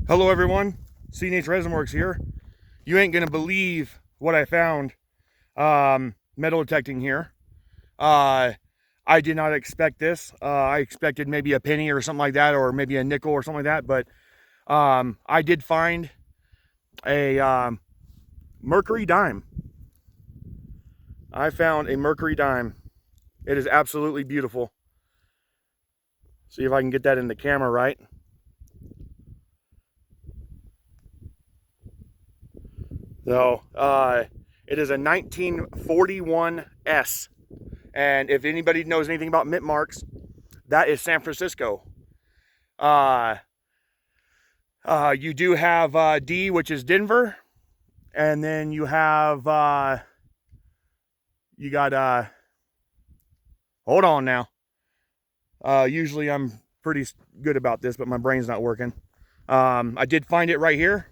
Hello everyone, CNH Resin Works here. You ain't gonna believe what I found metal detecting here. I did not expect this. I expected maybe a penny or something like that, or maybe a nickel or something like that, but I did find a mercury dime. I found a mercury dime. It is absolutely beautiful. See if I can get that in the camera right. So, it is a 1941 S. And if anybody knows anything about mint marks, that is San Francisco. You do have D, which is Denver. And then you have, you got, hold on now. Usually I'm pretty good about this, but my brain's not working. I did find it right here.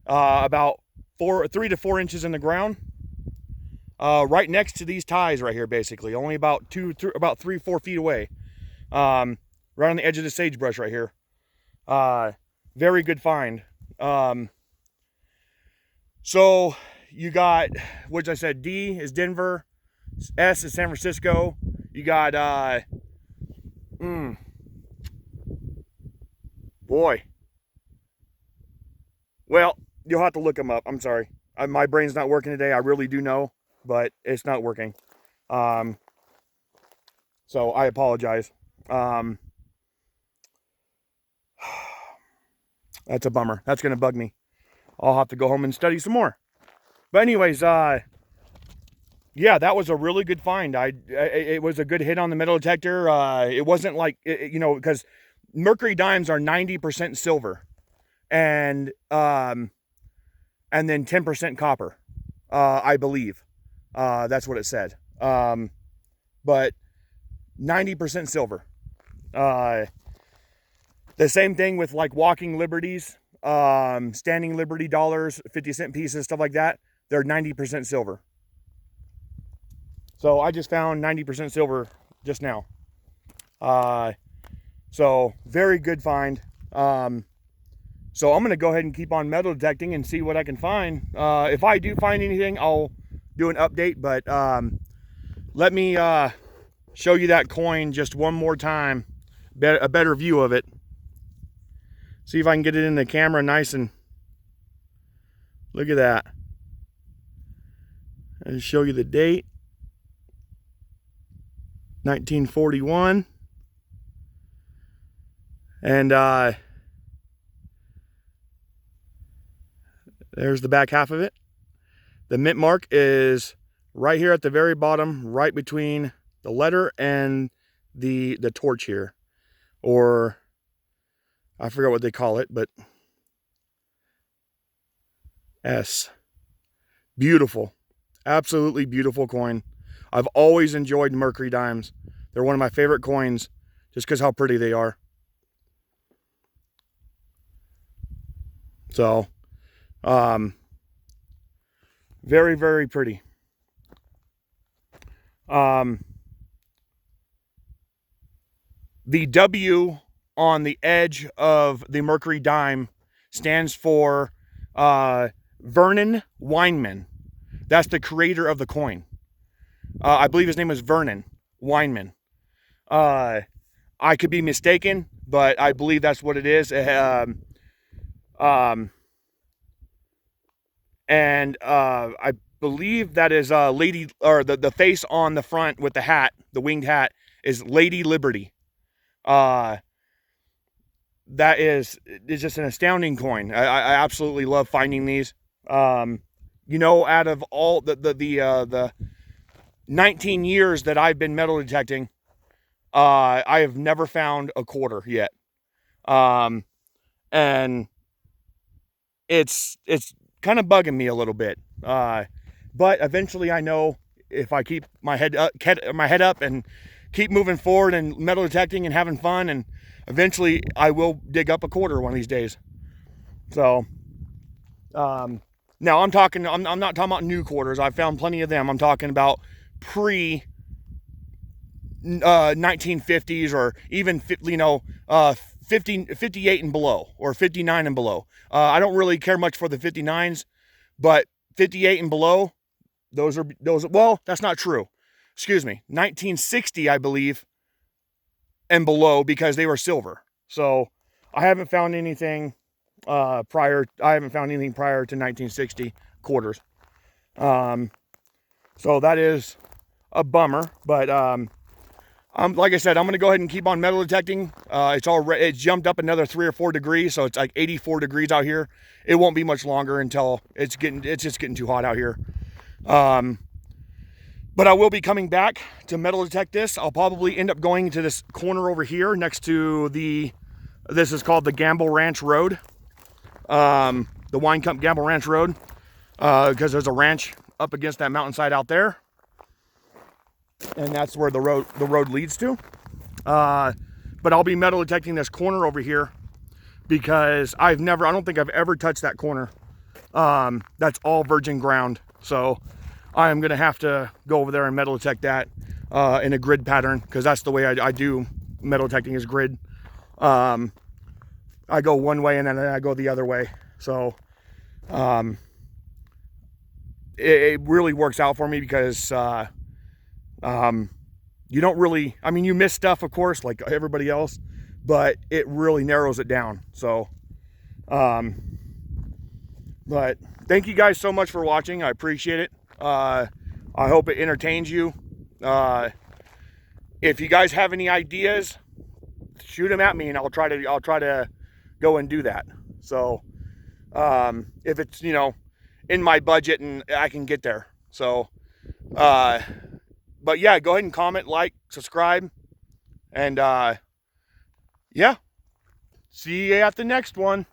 About 3 to 4 inches in the ground. Right next to these ties right here, basically. Only about 3-4 feet away. Right on the edge of the sagebrush right here. Very good find. So you got, which I said, D is Denver, S is San Francisco. You got, boy. Well, you'll have to look them up. I'm sorry. My brain's not working today. I really do know, but it's not working. So I apologize. That's a bummer. That's going to bug me. I'll have to go home and study some more. But anyways, yeah, that was a really good find. It was a good hit on the metal detector. It wasn't like, you know, because mercury dimes are 90% silver and then 10% copper, I believe. That's what it said. But 90% silver. The same thing with like walking liberties, standing liberty dollars, 50-cent pieces, stuff like that. They're 90% silver. So I just found 90% silver just now. So very good find. So I'm going to go ahead and keep on metal detecting and see what I can find. If I do find anything, I'll do an update, but let me show you that coin just one more time, a better view of it. See if I can get it in the camera nice and look at that. I'll show you the date. 1941. And there's the back half of it. The mint mark is right here at the very bottom, right between the letter and the torch here. Or I forgot what they call it, but S. Beautiful. Absolutely beautiful coin. I've always enjoyed mercury dimes. They're one of my favorite coins just because how pretty they are. So, very, very pretty. The W on the edge of the mercury dime stands for Vernon Weinman. That's the creator of the coin. I believe his name is Vernon Weinman. I could be mistaken, but I believe that's what it is. And I believe that is Lady, or the face on the front with the hat, the winged hat, is Lady Liberty. That is just an astounding coin. I absolutely love finding these. You know, out of all the 19 years that I've been metal detecting, I have never found a quarter yet. And it's kind of bugging me a little bit. But eventually I know if I keep my head up and keep moving forward and metal detecting and having fun, and eventually I will dig up a quarter one of these days. So, now I'm not talking about new quarters. I've found plenty of them. I'm talking about pre 1950s or even, you know, 58 and below, or 59 and below. I don't really care much for the 59s, but 58 and below, those, well, that's not true. Excuse me, 1960, I believe, and below, because they were silver. So I haven't found anything prior to 1960 quarters. So that is a bummer, but like I said, I'm going to go ahead and keep on metal detecting. It's jumped up another 3 or 4 degrees, so it's like 84 degrees out here. It won't be much longer until it's just getting too hot out here. But I will be coming back to metal detect this. I'll probably end up going to this corner over here next to this is called the Gamble Ranch Road. The Wine Cup Gamble Ranch Road. Because there's a ranch up against that mountainside out there. And that's where the road leads to. But I'll be metal detecting this corner over here because I don't think I've ever touched that corner. That's all virgin ground. So I am going to have to go over there and metal detect that in a grid pattern, because that's the way I do metal detecting, is grid. I go one way and then I go the other way. So it really works out for me, because you don't really, I mean, you miss stuff, of course, like everybody else, but it really narrows it down. So but thank you guys so much for watching. I appreciate it. I hope it entertains you. If you guys have any ideas, shoot them at me, and I'll try to go and do that. So if it's, in my budget and I can get there. So but yeah, go ahead and comment, like, subscribe, and yeah, see you at the next one.